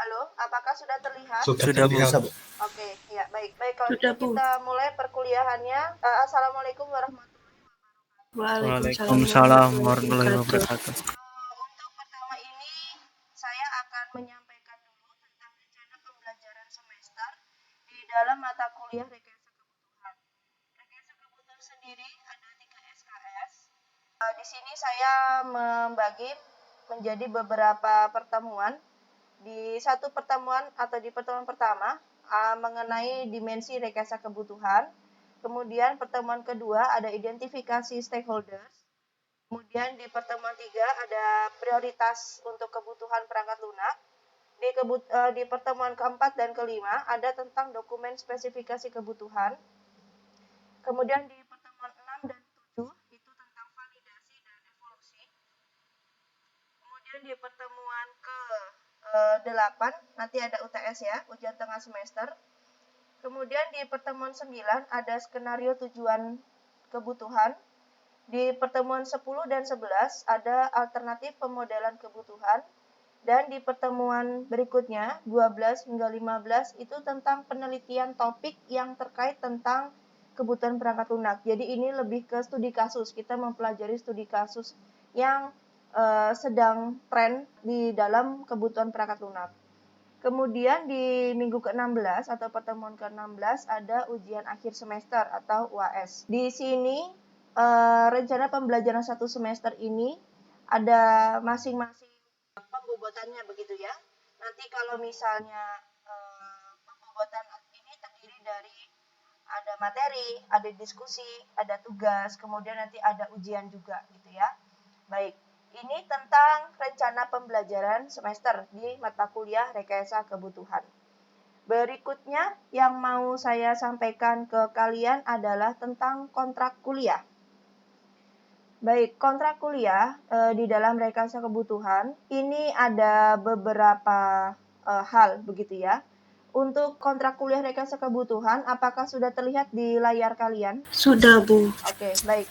Halo, apakah sudah terlihat? Sudah Sudah, Bu. terlihat. Oke, ya baik. Baik, kalau Sudah, gitu Bu. kita mulai perkuliahannya. Assalamualaikum warahmatullahi wabarakatuh. Waalaikumsalam warahmatullahi wabarakatuh. Untuk pertama ini, saya akan menyampaikan dulu tentang rencana pembelajaran semester di dalam mata kuliah rekayasa kebutuhan. Rekayasa kebutuhan sendiri ada 3 SKS. Di sini saya membagi menjadi beberapa pertemuan. Di satu pertemuan atau di pertemuan pertama mengenai dimensi rekayasa kebutuhan. Kemudian pertemuan kedua ada identifikasi stakeholders. Kemudian di pertemuan 3 ada prioritas untuk kebutuhan perangkat lunak. Di pertemuan keempat dan kelima ada tentang dokumen spesifikasi kebutuhan. Kemudian di pertemuan 6 dan 7 itu tentang validasi dan evolusi. Kemudian di pertemuan ke-8 nanti ada UTS ya, ujian tengah semester. Kemudian di pertemuan 9 ada skenario tujuan kebutuhan. Di pertemuan 10 dan 11 ada alternatif pemodelan kebutuhan. Dan di pertemuan berikutnya 12 hingga 15 itu tentang penelitian topik yang terkait tentang kebutuhan perangkat lunak. Jadi ini lebih ke studi kasus. Kita mempelajari studi kasus yang sedang tren di dalam kebutuhan perangkat lunak. Kemudian di minggu ke-16 atau pertemuan ke-16 ada ujian akhir semester atau UAS. Di sini rencana pembelajaran satu semester ini ada masing-masing pembobotannya begitu ya. Nanti kalau misalnya pembobotan ini terdiri dari ada materi, ada diskusi, ada tugas, kemudian nanti ada ujian juga gitu ya. Baik, ini tentang rencana pembelajaran semester di mata kuliah rekayasa kebutuhan. Berikutnya yang mau saya sampaikan ke kalian adalah tentang kontrak kuliah. Baik, kontrak kuliah di dalam rekayasa kebutuhan ini ada beberapa hal begitu ya. Untuk kontrak kuliah rekayasa kebutuhan, apakah sudah terlihat di layar kalian? Sudah, Bu. Oke, baik.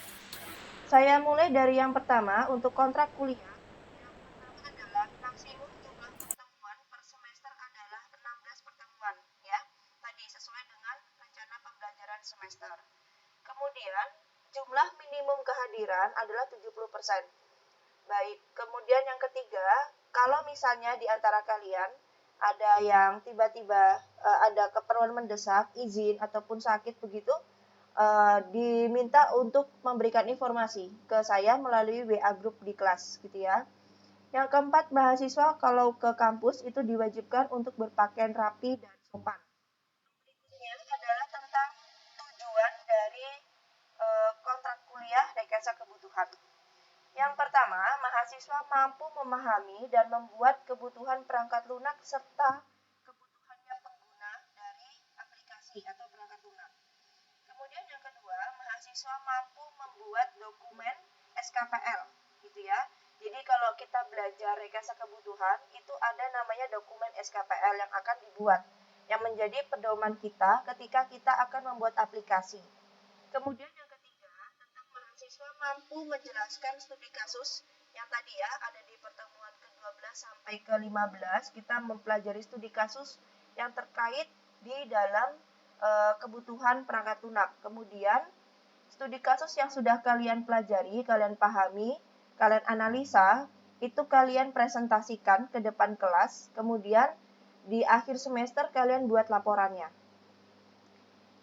Saya mulai dari yang pertama, untuk kontrak kuliah. Yang pertama adalah maksimum jumlah pertemuan per semester adalah 16 pertemuan, ya. Tadi sesuai dengan rencana pembelajaran semester. Kemudian, jumlah minimum kehadiran adalah 70%. Baik, kemudian yang ketiga, kalau misalnya di antara kalian ada yang tiba-tiba ada keperluan mendesak, izin ataupun sakit begitu, diminta untuk memberikan informasi ke saya melalui WA group di kelas gitu ya. Yang keempat, mahasiswa kalau ke kampus itu diwajibkan untuk berpakaian rapi dan sopan. Berikutnya adalah tentang tujuan dari kontrak kuliah rekayasa kebutuhan. Yang pertama, mahasiswa mampu memahami dan membuat kebutuhan perangkat lunak serta kebutuhannya pengguna dari aplikasi atau perangkat lunak. Kemudian yang kedua, mahasiswa mampu membuat dokumen SKPL, gitu ya. Jadi kalau kita belajar rekayasa kebutuhan, itu ada namanya dokumen SKPL yang akan dibuat, yang menjadi pedoman kita ketika kita akan membuat aplikasi. Kemudian yang ketiga, tentang mahasiswa mampu menjelaskan studi kasus yang tadi ya ada di pertemuan ke-12 sampai ke-15 kita mempelajari studi kasus yang terkait di dalam kebutuhan perangkat lunak. Kemudian studi kasus yang sudah kalian pelajari, kalian pahami, kalian analisa, itu kalian presentasikan ke depan kelas. Kemudian di akhir semester kalian buat laporannya.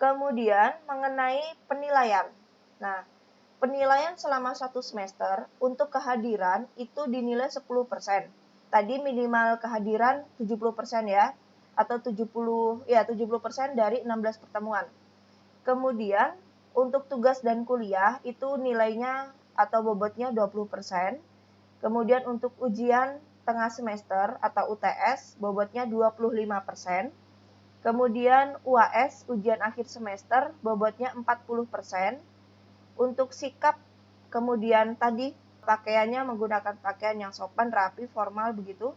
Kemudian mengenai penilaian. Nah, penilaian selama satu semester untuk kehadiran itu dinilai 10%. Tadi minimal kehadiran 70% ya, atau 70% dari 16 pertemuan. Kemudian untuk tugas dan kuliah itu nilainya atau bobotnya 20%. Kemudian untuk ujian tengah semester atau UTS bobotnya 25%. Kemudian UAS, ujian akhir semester, bobotnya 40%. Untuk sikap, kemudian tadi pakaiannya menggunakan pakaian yang sopan, rapi, formal begitu.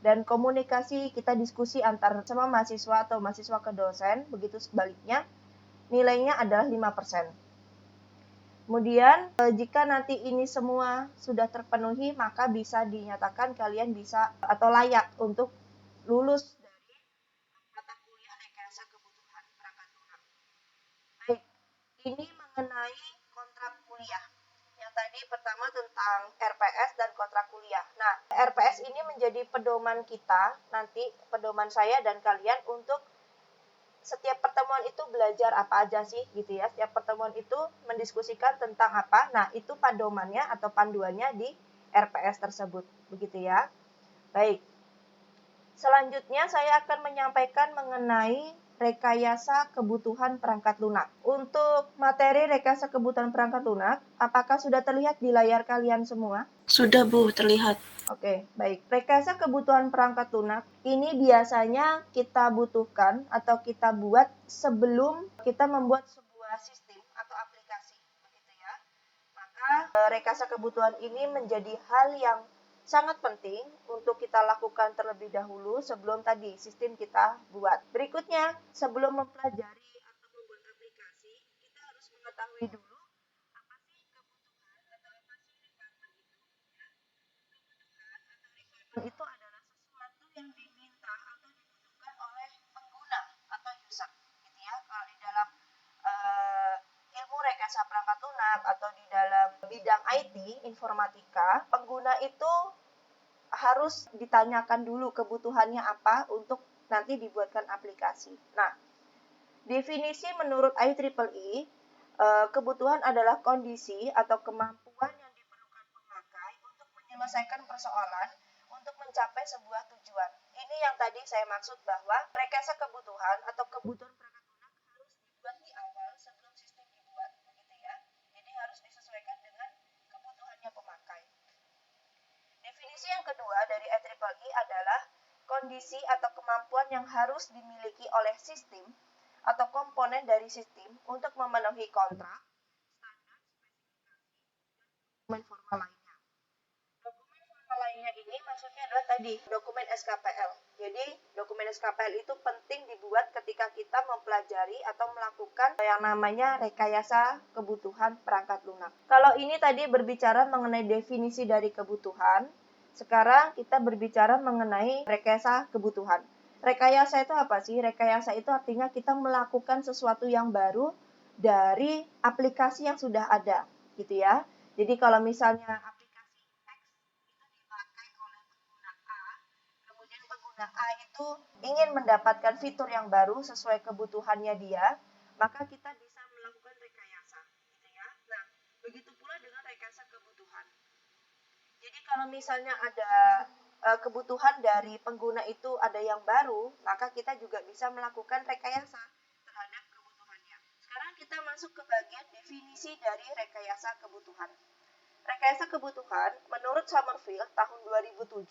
Dan komunikasi, kita diskusi antar sama mahasiswa atau mahasiswa ke dosen, begitu sebaliknya, nilainya adalah 5%. Kemudian, jika nanti ini semua sudah terpenuhi, maka bisa dinyatakan kalian bisa atau layak untuk lulus dari mata kuliah rekayasa kebutuhan perangkat lunak. Baik, ini mengenai kontrak kuliah. Yang tadi pertama tentang RPS dan kontrak kuliah. Nah, RPS ini menjadi pedoman kita, nanti pedoman saya dan kalian untuk setiap pertemuan itu belajar apa aja sih gitu ya. Setiap pertemuan itu mendiskusikan tentang apa. Nah, itu pedomannya atau panduannya di RPS tersebut. Begitu ya. Baik. Selanjutnya saya akan menyampaikan mengenai rekayasa kebutuhan perangkat lunak. Untuk materi rekayasa kebutuhan perangkat lunak, apakah sudah terlihat di layar kalian semua? Sudah, Bu, terlihat. Oke, baik. Rekayasa kebutuhan perangkat lunak ini biasanya kita butuhkan atau kita buat sebelum kita membuat sebuah sistem atau aplikasi, begitu ya. Maka rekayasa kebutuhan ini menjadi hal yang sangat penting untuk kita lakukan terlebih dahulu sebelum tadi sistem kita buat. Berikutnya, sebelum mempelajari atau membuat aplikasi, kita harus mengetahui dulu apa sih kebutuhan atau apa sih requirement itu. Itu adalah sesuatu yang diminta atau dibutuhkan oleh pengguna atau user, gitu ya. Kalau di dalam ilmu rekayasa perangkat lunak atau di dalam bidang IT informatika, pengguna itu harus ditanyakan dulu kebutuhannya apa untuk nanti dibuatkan aplikasi. Nah, definisi menurut IEEE, kebutuhan adalah kondisi atau kemampuan yang diperlukan pemakai untuk menyelesaikan persoalan untuk mencapai sebuah tujuan. Ini yang tadi saya maksud bahwa rekayasa kebutuhan atau kebutuhan perangkat lunak harus dibuat di awal sebelum sistem dibuat, begitu ya. Jadi harus disesuaikan dengan kebutuhannya pemakai. Definisi yang kedua dari IEEE adalah kondisi atau kemampuan yang harus dimiliki oleh sistem atau komponen dari sistem untuk memenuhi kontrak, standar, spesifikasi, dan dokumen formal lainnya. Dokumen formal lainnya ini maksudnya adalah tadi dokumen SKPL. Jadi dokumen SKPL itu penting dibuat ketika kita mempelajari atau melakukan yang namanya rekayasa kebutuhan perangkat lunak. Kalau ini tadi berbicara mengenai definisi dari kebutuhan, sekarang kita berbicara mengenai rekayasa kebutuhan. Rekayasa itu apa sih? Rekayasa itu artinya kita melakukan sesuatu yang baru dari aplikasi yang sudah ada, gitu ya. Jadi kalau misalnya aplikasi X itu dipakai oleh pengguna A, kemudian pengguna A itu ingin mendapatkan fitur yang baru sesuai kebutuhannya dia, maka kita bisa melakukan rekayasa, gitu ya. Nah, begitu pula dengan rekayasa kebutuhan. Jadi kalau misalnya ada kebutuhan dari pengguna itu ada yang baru, maka kita juga bisa melakukan rekayasa terhadap kebutuhannya. Sekarang kita masuk ke bagian definisi dari rekayasa kebutuhan. Rekayasa kebutuhan menurut Summerfield tahun 2007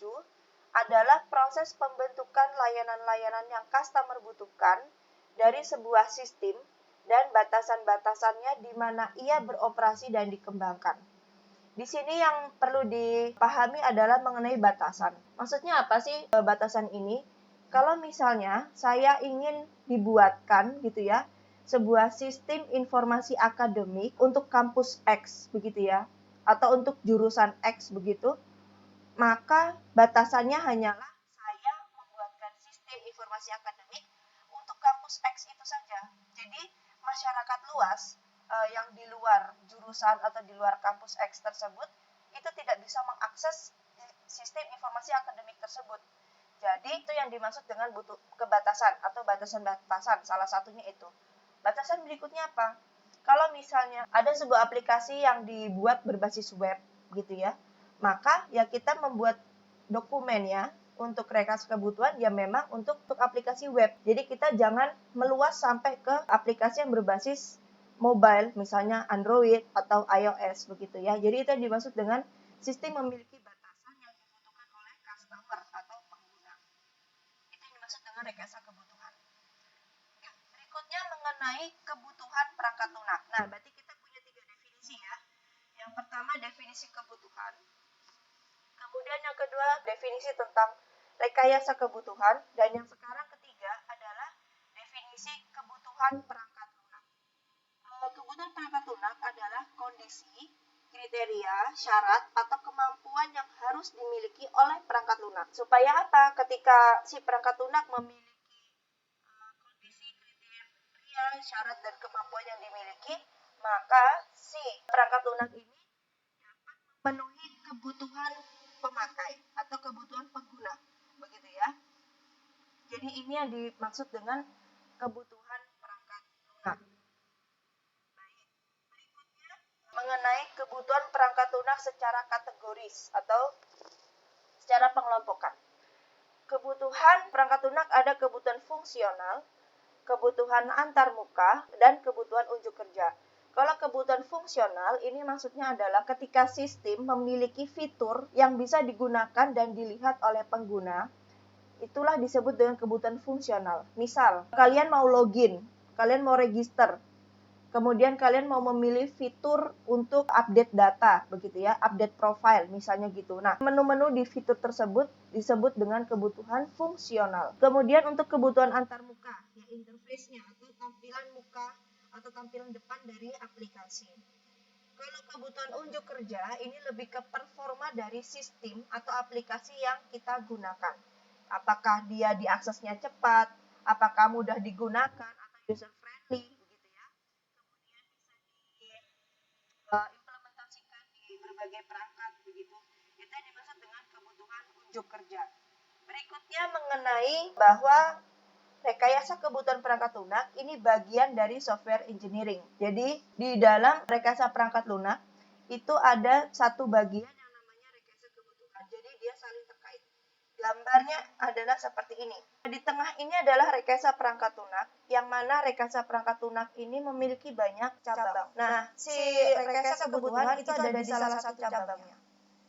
adalah proses pembentukan layanan-layanan yang customer butuhkan dari sebuah sistem dan batasan-batasannya di mana ia beroperasi dan dikembangkan. Di sini yang perlu dipahami adalah mengenai batasan. Maksudnya apa sih batasan ini? Kalau misalnya saya ingin dibuatkan gitu ya, sebuah sistem informasi akademik untuk kampus X begitu ya, atau untuk jurusan X begitu, maka batasannya hanyalah saya membuatkan sistem informasi akademik untuk kampus X itu saja. Jadi masyarakat luas yang di luar jurusan atau di luar kampus X tersebut itu tidak bisa mengakses sistem informasi akademik tersebut. Jadi itu yang dimaksud dengan butuh kebatasan atau batasan-batasan, salah satunya itu. Batasan berikutnya apa? Kalau misalnya ada sebuah aplikasi yang dibuat berbasis web gitu ya, maka ya kita membuat dokumennya untuk rekayasa kebutuhan ya memang untuk aplikasi web. Jadi kita jangan meluas sampai ke aplikasi yang berbasis mobile, misalnya Android atau iOS begitu ya. Jadi itu yang dimaksud dengan sistem memiliki batasan yang dibutuhkan oleh customer atau pengguna. Itu yang dimaksud dengan rekayasa kebutuhan. Berikutnya mengenai kebutuhan perangkat lunak. Nah, berarti kita punya 3 definisi ya. Yang pertama definisi kebutuhan. Kemudian yang kedua definisi tentang rekayasa kebutuhan. Dan yang sekarang ketiga adalah definisi kebutuhan perangkat lunak. Kebutuhan perangkat lunak adalah kondisi, kriteria, syarat, atau kemampuan yang harus dimiliki oleh perangkat lunak. Supaya apa? Ketika si perangkat lunak memiliki kondisi kriteria, syarat, dan kemampuan yang dimiliki, maka si perangkat lunak ini dapat memenuhi kebutuhan pemakai atau kebutuhan pengguna. Begitu ya. Jadi ini yang dimaksud dengan kebutuhan perangkat lunak. Baik. Berikutnya mengenai kebutuhan perangkat lunak secara kategoris atau secara pengelompokan. Kebutuhan perangkat lunak ada kebutuhan fungsional, kebutuhan antarmuka, dan kebutuhan unjuk kerja. Kalau kebutuhan fungsional ini maksudnya adalah ketika sistem memiliki fitur yang bisa digunakan dan dilihat oleh pengguna, itulah disebut dengan kebutuhan fungsional. Misal, kalian mau login, kalian mau register, kemudian kalian mau memilih fitur untuk update data, begitu ya, update profile, misalnya gitu. Nah, menu-menu di fitur tersebut disebut dengan kebutuhan fungsional. Kemudian untuk kebutuhan antarmuka, ya interface-nya atau tampilan muka atau tampilan depan dari aplikasi. Kalau kebutuhan unjuk kerja, ini lebih ke performa dari sistem atau aplikasi yang kita gunakan. Apakah dia diaksesnya cepat, apakah mudah digunakan, atau user friendly, begitu ya. Kemudian bisa diimplementasikan di berbagai perangkat, begitu. Itu yang dimaksud dengan kebutuhan unjuk kerja. Berikutnya mengenai bahwa rekayasa kebutuhan perangkat lunak ini bagian dari software engineering. Jadi di dalam rekayasa perangkat lunak itu ada satu bagian yang namanya rekayasa kebutuhan. Jadi dia saling terkait. Gambarnya adalah seperti ini. Di tengah ini adalah rekayasa perangkat lunak, yang mana rekayasa perangkat lunak ini memiliki banyak cabang. Nah, si rekayasa kebutuhan itu ada di salah satu cabangnya,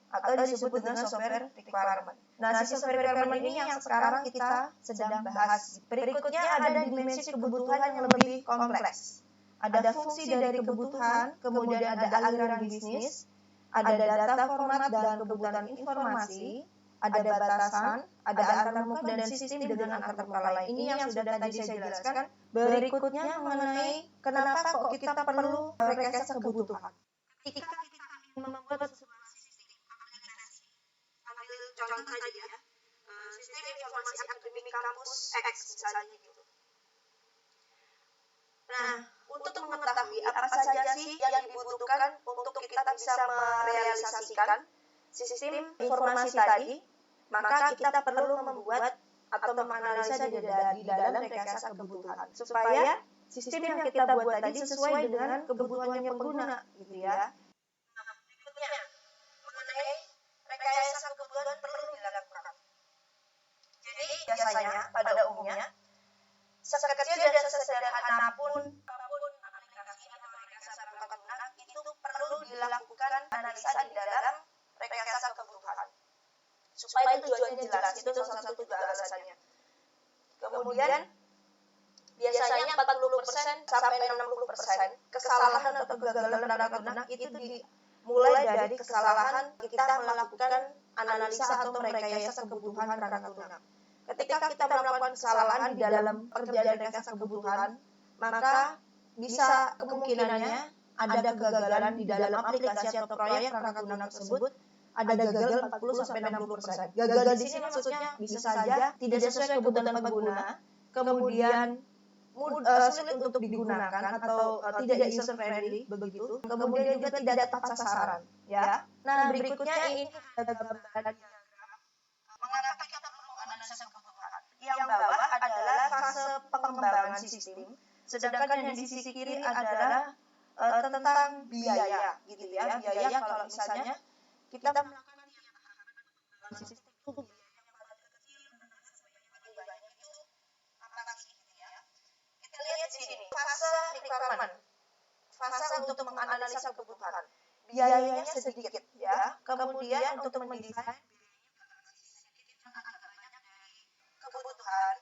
atau disebut dengan software requirement. Nah, si software requirement ini yang sekarang kita sedang bahas. Berikutnya ada dimensi kebutuhan yang lebih kompleks. Ada fungsi dari kebutuhan, kemudian ada aliran bisnis, ada data format dan kebutuhan informasi, ada batasan, ada antarmuka dan sistem dengan antarmuka lain. Ini yang sudah tadi saya jelaskan. Berikutnya mengenai kenapa kok kita perlu rekayasa kebutuhan. Ketika kita ingin membuat sebuah sistem aplikasi, ambil contoh aja ya, sistem informasi akademik kampus X misalnya gitu. Nah, untuk mengetahui apa saja sih yang dibutuhkan untuk kita bisa merealisasikan sistem informasi tadi, maka kita perlu membuat atau menganalisa di dalam rekayasa kebutuhan supaya sistem yang kita buat tadi sesuai dengan kebutuhannya pengguna, gitu ya. Nah, berikutnya mengenai rekayasa kebutuhan perlu dilakukan. Jadi biasanya pada umumnya sekecil dan sesederhana pun aplikasi atau rekayasa perangkat lunak itu perlu dilakukan analisa di dalam rekayasa kebutuhan. Supaya tujuannya jelas, itu salah satu juga alasannya. Kemudian biasanya 40% sampai 60% kesalahan atau kegagalan perangkat lunak itu dimulai dari kesalahan kita melakukan analisa atau merekayasa kebutuhan perangkat lunak. Ketika kita melakukan kesalahan di dalam pekerjaan rekayasa kebutuhan, maka bisa kemungkinannya ada kegagalan di dalam aplikasi atau proyek perangkat lunak tersebut, ada gagal 40-60%. Gagal di sini maksudnya bisa saja tidak sesuai kebutuhan pengguna, kemudian sulit untuk digunakan atau tidak user friendly begitu. Kemudian juga tidak tepat sasaran, ya. Nah, berikutnya ini ada gambaran mengapa kita perlu analisa kebutuhan. Yang bawah adalah fase pengembangan sistem, sedangkan yang di sisi kiri adalah tentang biaya, gitu ya. Biaya kalau misalnya kita melakukan pengembangan sistem itu biayanya yang paling kecil, paling banyak itu apa sih, gitu ya. Kita lihat di sini fase requirement, fase untuk menganalisa kebutuhan. Biayanya sedikit, ya. Kemudian untuk mendesain kebutuhan,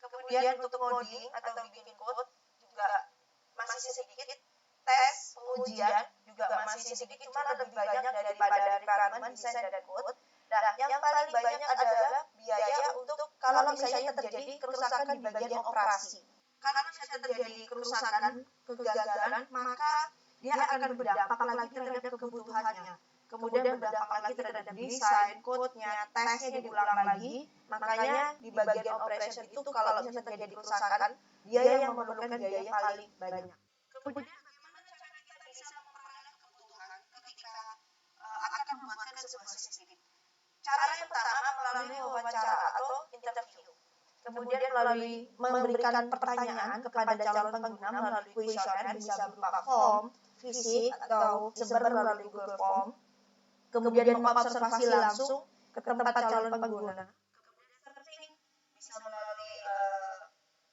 kemudian untuk coding atau bikin code juga masih sedikit, tes, pengujian juga masih sedikit, cuma lebih banyak daripada requirement desain dan code. Nah, yang paling banyak adalah biaya untuk kalau misalnya terjadi kerusakan di bagian operasi. Kalau misalnya terjadi kerusakan, kegagalan, maka dia akan berdampak lagi terhadap kebutuhannya. kemudian berdampak lagi terhadap desain, code-nya, tesnya diulang lagi. Makanya di bagian operation itu kalau bisa terjadi kerusakan, dia yang memerlukan biaya paling banyak. Kemudian bagaimana cara kita bisa memperoleh kebutuhan ketika akan membuatkan sebuah sistem? Cara yang pertama melalui wawancara atau interview. Kemudian melalui memberikan pertanyaan kepada calon pengguna melalui kuesioner, bisa berupa form, fisik, atau disebar melalui Google Form. Kemudian mengobservasi langsung ke tempat calon pengguna. Kemudian survei bisa melalui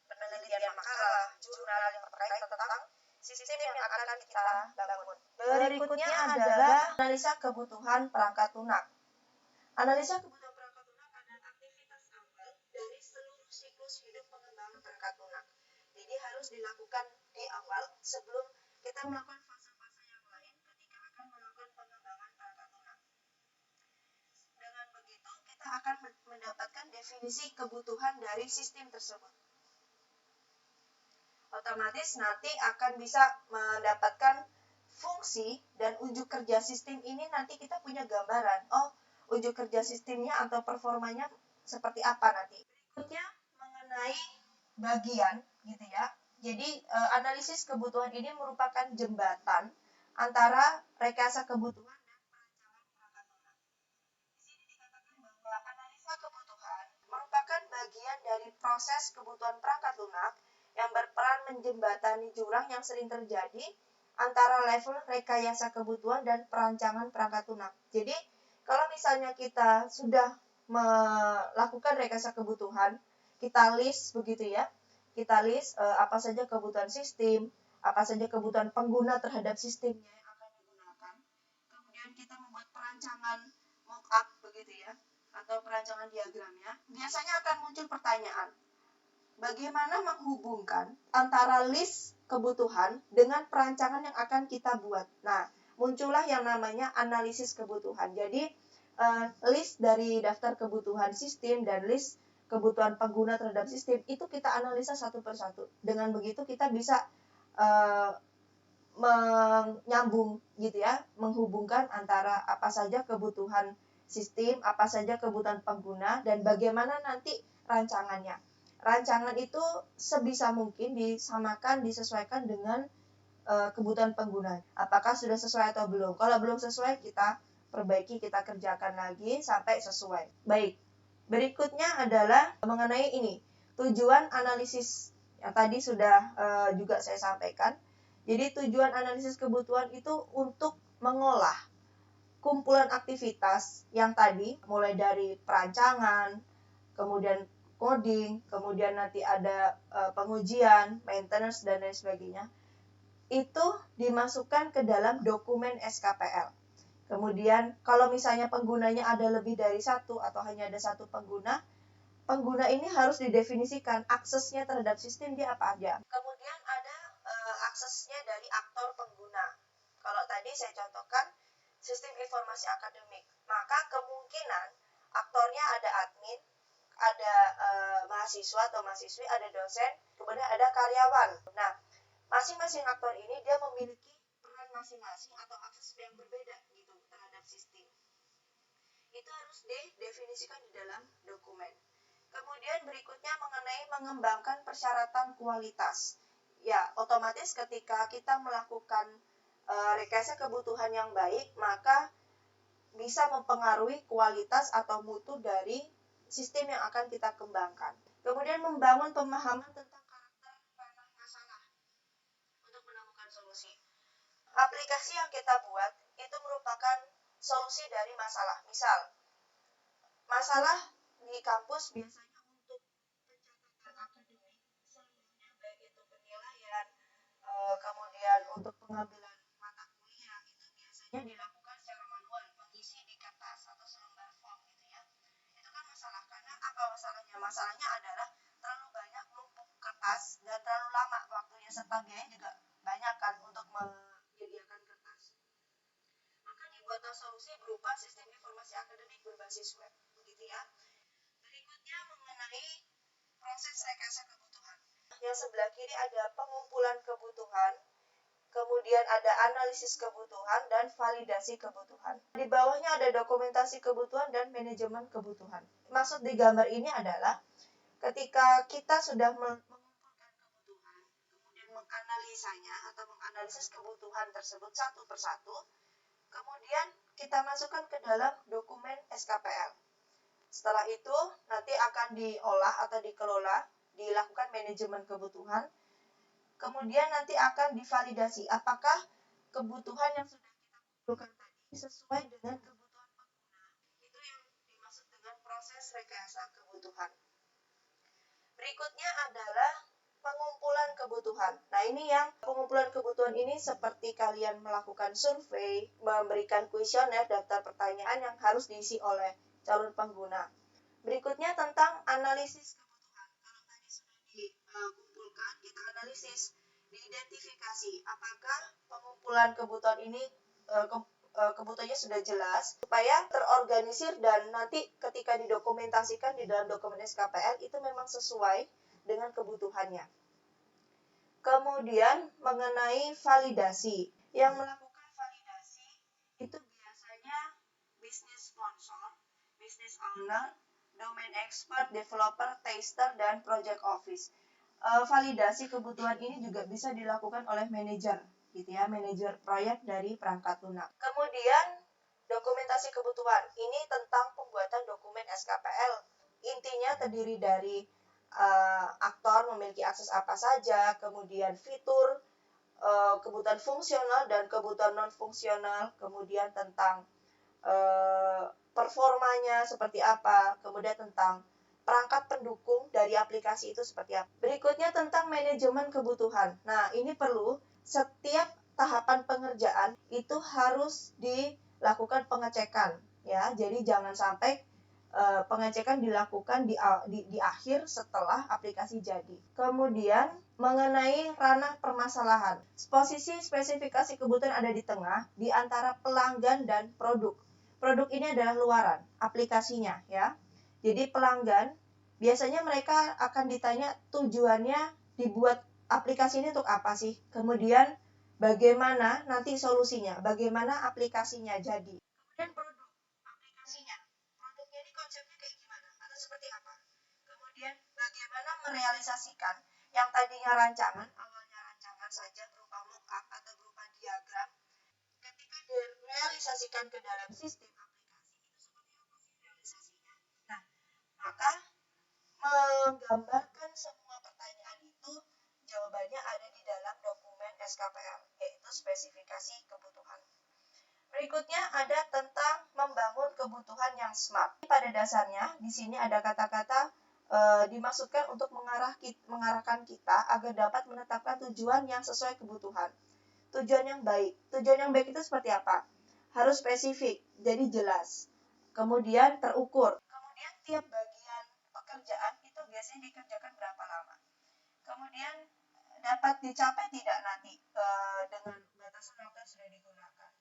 penelitian makalah, jurnal yang terkait tentang sistem yang akan kita bangun. Berikutnya adalah analisa kebutuhan perangkat lunak. Analisa kebutuhan perangkat lunak adalah aktivitas awal dari seluruh siklus hidup pengembangan perangkat lunak. Jadi harus dilakukan di awal sebelum kita melakukan fase-fase yang lain ketika akan melakukan pengembangan perangkat lunak. Dengan begitu kita akan mendapatkan definisi kebutuhan dari sistem tersebut. Otomatis nanti akan bisa mendapatkan fungsi dan ujuk kerja sistem ini, nanti kita punya gambaran. Oh, ujuk kerja sistemnya atau performanya seperti apa nanti. Berikutnya mengenai bagian gitu ya. Jadi analisis kebutuhan ini merupakan jembatan antara rekayasa kebutuhan dan perancangan perangkat lunak. Di sini dikatakan bahwa analisa kebutuhan merupakan bagian dari proses kebutuhan perangkat lunak yang berperan menjembatani jurang yang sering terjadi antara level rekayasa kebutuhan dan perancangan perangkat lunak. Jadi, kalau misalnya kita sudah melakukan rekayasa kebutuhan, kita list begitu ya. Kita list apa saja kebutuhan sistem, apa saja kebutuhan pengguna terhadap sistemnya yang akan digunakan. Kemudian kita membuat perancangan mockup begitu ya, atau perancangan diagramnya. Biasanya akan muncul pertanyaan, bagaimana menghubungkan antara list kebutuhan dengan perancangan yang akan kita buat. Nah, muncullah yang namanya analisis kebutuhan. Jadi, list dari daftar kebutuhan sistem dan list kebutuhan pengguna terhadap sistem itu kita analisa satu persatu. Dengan begitu kita bisa menyambung gitu ya, menghubungkan antara apa saja kebutuhan sistem, apa saja kebutuhan pengguna, dan bagaimana nanti rancangannya. Rancangan itu sebisa mungkin disamakan, disesuaikan dengan kebutuhan pengguna. Apakah sudah sesuai atau belum? Kalau belum sesuai, kita perbaiki, kita kerjakan lagi sampai sesuai. Baik, berikutnya adalah mengenai ini, tujuan analisis yang tadi sudah juga saya sampaikan. Jadi tujuan analisis kebutuhan itu untuk mengolah kumpulan aktivitas yang tadi, mulai dari perancangan, kemudian coding, kemudian nanti ada pengujian, maintenance, dan lain sebagainya, itu dimasukkan ke dalam dokumen SKPL. Kemudian kalau misalnya penggunanya ada lebih dari satu atau hanya ada satu pengguna, pengguna ini harus didefinisikan aksesnya terhadap sistem dia apa aja. Kemudian ada aksesnya dari aktor pengguna. Kalau tadi saya contohkan sistem informasi akademik, maka kemungkinan aktornya ada admin, ada mahasiswa atau mahasiswi, ada dosen, kemudian ada karyawan. Nah, masing-masing aktor ini dia memiliki peran masing-masing atau akses yang berbeda gitu terhadap sistem. Itu harus didefinisikan di dalam dokumen. Kemudian berikutnya mengenai mengembangkan persyaratan kualitas. Ya, otomatis ketika kita melakukan rekayasa kebutuhan yang baik, maka bisa mempengaruhi kualitas atau mutu dari sistem yang akan kita kembangkan. Kemudian membangun pemahaman tentang karakter ranah masalah untuk menemukan solusi. Aplikasi yang kita buat itu merupakan solusi dari masalah. Misal, masalah di kampus biasanya untuk pencatatan akademik seluruhnya, baik itu penilaian, kemudian untuk pengambilan mata kuliah, itu biasanya dilakukan secara manual, mengisi di kertas atau selembar form gitu ya. Itu kan masalah, karena apa masalahnya? Masalahnya adalah terlalu banyak numpuk kertas dan terlalu lama waktunya, serta biaya juga banyak kan untuk menyediakan kertas. Maka dibuatlah solusi berupa sistem informasi akademik berbasis web, begitu ya. Berikutnya mengenai proses rekayasa kebutuhan. Yang sebelah kiri ada pengumpulan kebutuhan, kemudian ada analisis kebutuhan dan validasi kebutuhan. Di bawahnya ada dokumentasi kebutuhan dan manajemen kebutuhan. Maksud di gambar ini adalah ketika kita sudah mengumpulkan kebutuhan, kemudian menganalisanya atau menganalisis kebutuhan tersebut satu persatu, kemudian kita masukkan ke dalam dokumen SKPL. Setelah itu nanti akan diolah atau dikelola, dilakukan manajemen kebutuhan. Kemudian nanti akan divalidasi apakah kebutuhan yang sudah kita kumpulkan tadi sesuai dengan kebutuhan pengguna. Itu yang dimaksud dengan proses rekayasa kebutuhan. Berikutnya adalah pengumpulan kebutuhan. Nah, ini yang pengumpulan kebutuhan ini seperti kalian melakukan survei, memberikan kuesioner, daftar pertanyaan yang harus diisi oleh calon pengguna. Berikutnya tentang analisis kebutuhan. Kalau tadi sudah dikumpulkan, kita analisis, diidentifikasi apakah pengumpulan kebutuhan ini kebutuhannya sudah jelas supaya terorganisir dan nanti ketika didokumentasikan di dalam dokumen SKPL itu memang sesuai dengan kebutuhannya. Kemudian mengenai validasi, yang melakukan validasi itu biasanya business sponsor, business owner, domain expert, developer, tester, dan project office. Validasi kebutuhan ini juga bisa dilakukan oleh manajer, gitu ya, manajer proyek dari perangkat lunak. Kemudian dokumentasi kebutuhan ini tentang pembuatan dokumen SKPL. Intinya terdiri dari aktor memiliki akses apa saja, kemudian fitur, kebutuhan fungsional dan kebutuhan non fungsional, kemudian tentang performanya seperti apa, kemudian tentang perangkat pendukung dari aplikasi itu seperti apa. Berikutnya tentang manajemen kebutuhan. Nah, ini perlu setiap tahapan pengerjaan itu harus dilakukan pengecekan, ya. Jadi jangan sampai pengecekan dilakukan di akhir setelah aplikasi jadi. Kemudian mengenai ranah permasalahan. Posisi spesifikasi kebutuhan ada di tengah di antara pelanggan dan produk. Produk ini adalah luaran, aplikasinya, ya. Jadi pelanggan biasanya mereka akan ditanya tujuannya dibuat aplikasi ini untuk apa sih? Kemudian bagaimana nanti solusinya, bagaimana aplikasinya jadi. Kemudian produk, aplikasinya. Produknya ini konsepnya kayak gimana atau seperti apa? Kemudian bagaimana merealisasikan yang tadinya rancangan, awalnya rancangan saja berupa mockup atau berupa diagram, ketika direalisasikan ke dalam sistem aplikasi itu seperti apa sih realisasinya. Nah, maka menggambarkan semua pertanyaan itu jawabannya ada di dalam dokumen SKPL, yaitu spesifikasi kebutuhan. Berikutnya ada tentang membangun kebutuhan yang smart. Pada dasarnya di sini ada kata-kata dimaksudkan untuk mengarahkan kita agar dapat menetapkan tujuan yang sesuai kebutuhan. Tujuan yang baik. Tujuan yang baik itu seperti apa? Harus spesifik, jadi jelas. Kemudian terukur. Kemudian tiap bagian pekerjaan itu biasanya dikerjakan berapa lama. Kemudian dapat dicapai tidak nanti dengan batasan waktu yang sudah digunakan.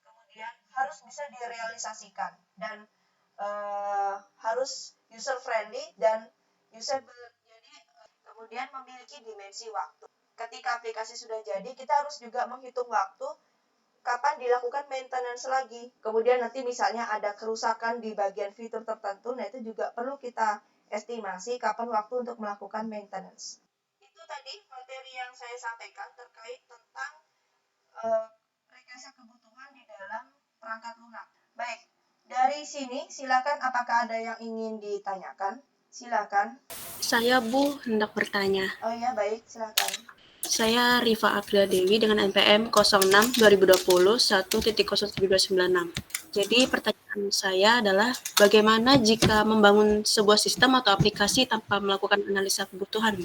Kemudian harus bisa direalisasikan dan harus user friendly dan usable. Jadi kemudian memiliki dimensi waktu. Ketika aplikasi sudah jadi, kita harus juga menghitung waktu kapan dilakukan maintenance lagi. Kemudian nanti misalnya ada kerusakan di bagian fitur tertentu, nah itu juga perlu kita estimasi kapan waktu untuk melakukan maintenance. Itu tadi materi yang saya sampaikan terkait tentang rekayasa kebutuhan di dalam perangkat lunak. Baik, dari sini silakan apakah ada yang ingin ditanyakan? Silakan. Saya Bu hendak bertanya. Oh iya, baik, silakan. Saya Rifa April Dewi dengan NPM 06 2020 1.07296. Jadi pertanyaan saya adalah bagaimana jika membangun sebuah sistem atau aplikasi tanpa melakukan analisa kebutuhan?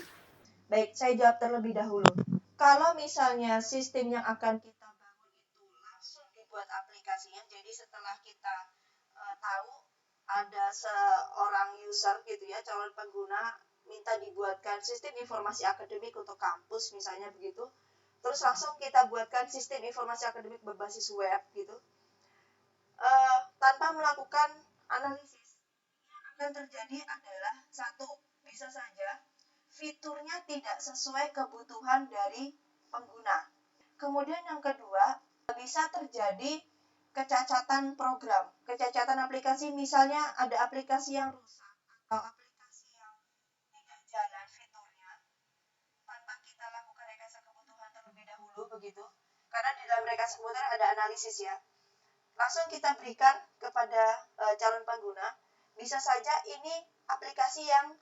Baik, saya jawab terlebih dahulu. Kalau misalnya sistem yang akan kita bangun itu langsung dibuat aplikasinya, jadi setelah kita tahu ada seorang user gitu ya, calon pengguna minta dibuatkan sistem informasi akademik untuk kampus misalnya begitu, terus langsung kita buatkan sistem informasi akademik berbasis web gitu, tanpa melakukan analisis, yang akan terjadi adalah satu, bisa saja fiturnya tidak sesuai kebutuhan dari pengguna. Kemudian yang kedua, bisa terjadi kecacatan program, kecacatan aplikasi, misalnya ada aplikasi yang rusak atau aplikasi yang tidak jalan fiturnya tanpa kita lakukan rekayasa kebutuhan terlebih dahulu begitu. Karena di dalam rekayasa kebutuhan ada analisis ya. Langsung kita berikan kepada calon pengguna, bisa saja ini aplikasi yang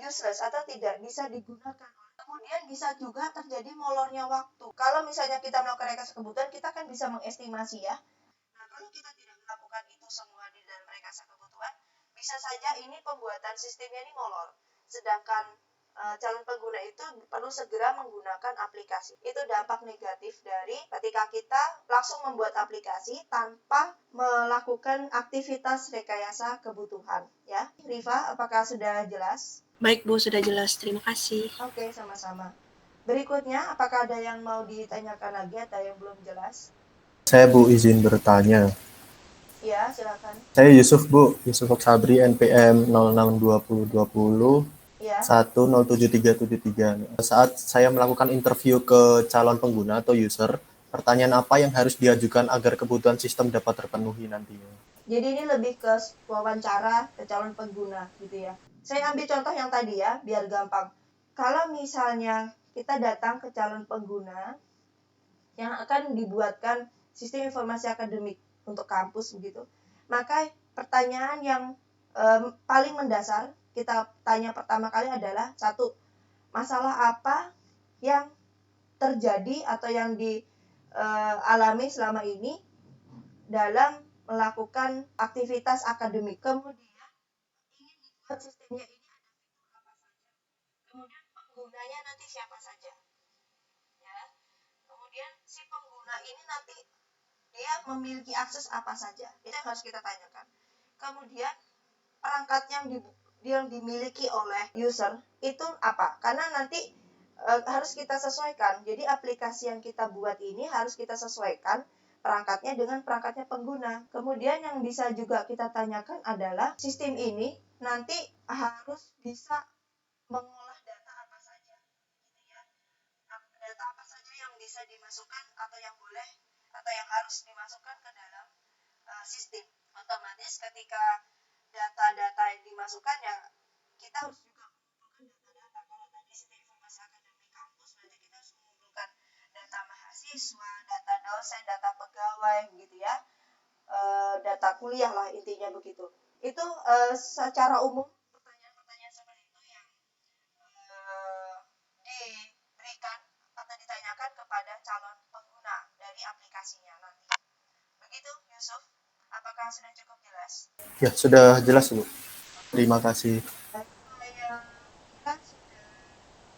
useless atau tidak bisa digunakan. Kemudian bisa juga terjadi molornya waktu. Kalau misalnya kita melakukan rekayasa kebutuhan, kita kan bisa mengestimasi ya. Nah, kalau kita tidak melakukan itu semua di dalam rekayasa kebutuhan, bisa saja ini pembuatan sistemnya ini molor. Sedangkan calon pengguna itu perlu segera menggunakan aplikasi. Itu dampak negatif dari ketika kita langsung membuat aplikasi tanpa melakukan aktivitas rekayasa kebutuhan. Ya, Rifa, apakah sudah jelas? Baik Bu, sudah jelas. Terima kasih. Oke, sama-sama. Berikutnya, apakah ada yang mau ditanyakan lagi atau yang belum jelas? Saya Bu izin bertanya. Ya, silakan. Saya Yusuf Bu, Yusuf Sabri NPM 062020 Ya. 107373. Saat saya melakukan interview ke calon pengguna atau user, pertanyaan apa yang harus diajukan agar kebutuhan sistem dapat terpenuhi nantinya? Jadi ini lebih ke wawancara ke calon pengguna gitu ya. Saya ambil contoh yang tadi ya, biar gampang. Kalau misalnya kita datang ke calon pengguna yang akan dibuatkan sistem informasi akademik untuk kampus begitu, maka pertanyaan yang paling mendasar kita tanya pertama kali adalah satu, masalah apa yang terjadi atau yang dialami selama ini dalam melakukan aktivitas akademik. Kemudian ingin dibuat sistemnya ini ada fitur apa saja. Kemudian penggunanya nanti siapa saja. Ya. Kemudian si pengguna ini nanti dia memiliki akses apa saja. Itu yang harus kita tanyakan. Kemudian perangkat yang dimiliki oleh user itu apa? Karena nanti harus kita sesuaikan. Jadi aplikasi yang kita buat ini harus kita sesuaikan perangkatnya dengan perangkatnya pengguna. Kemudian yang bisa juga kita tanyakan adalah sistem ini nanti harus bisa mengolah data apa saja, gitu ya. Data apa saja yang bisa dimasukkan atau yang boleh atau yang harus dimasukkan ke dalam sistem. Otomatis ketika data-data yang dimasukkan ya kita harus juga mengumpulkan data-data. Kalau tadi sistem informasi akademik kampus berarti kita harus mengumpulkan data mahasiswa, data dosen, data pegawai gitu ya, data kuliah lah intinya begitu. Itu secara umum pertanyaan-pertanyaan seperti itu yang diberikan atau ditanyakan kepada calon pengguna dari aplikasinya nanti. Begitu Yusuf, apakah sudah cukup jelas? Ya, sudah jelas Bu. Terima kasih. Saya kira sudah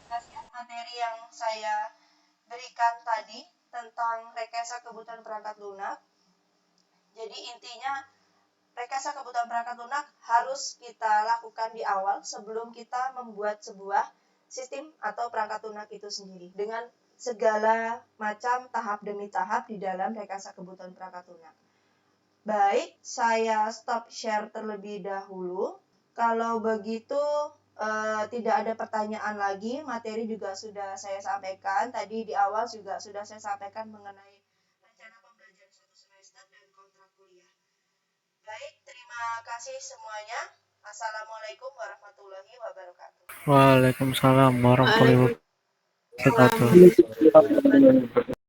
jelas ya materi yang saya berikan tadi tentang rekayasa kebutuhan perangkat lunak. Jadi intinya rekayasa kebutuhan perangkat lunak harus kita lakukan di awal sebelum kita membuat sebuah sistem atau perangkat lunak itu sendiri dengan segala macam tahap demi tahap di dalam rekayasa kebutuhan perangkat lunak. Baik, saya stop share terlebih dahulu. Kalau begitu tidak ada pertanyaan lagi, materi juga sudah saya sampaikan. Tadi di awal juga sudah saya sampaikan mengenai rencana pembelajaran 1 semester dan kontrak kuliah. Baik, terima kasih semuanya. Assalamualaikum warahmatullahi wabarakatuh. Waalaikumsalam warahmatullahi wabarakatuh. Waalaikumsalam.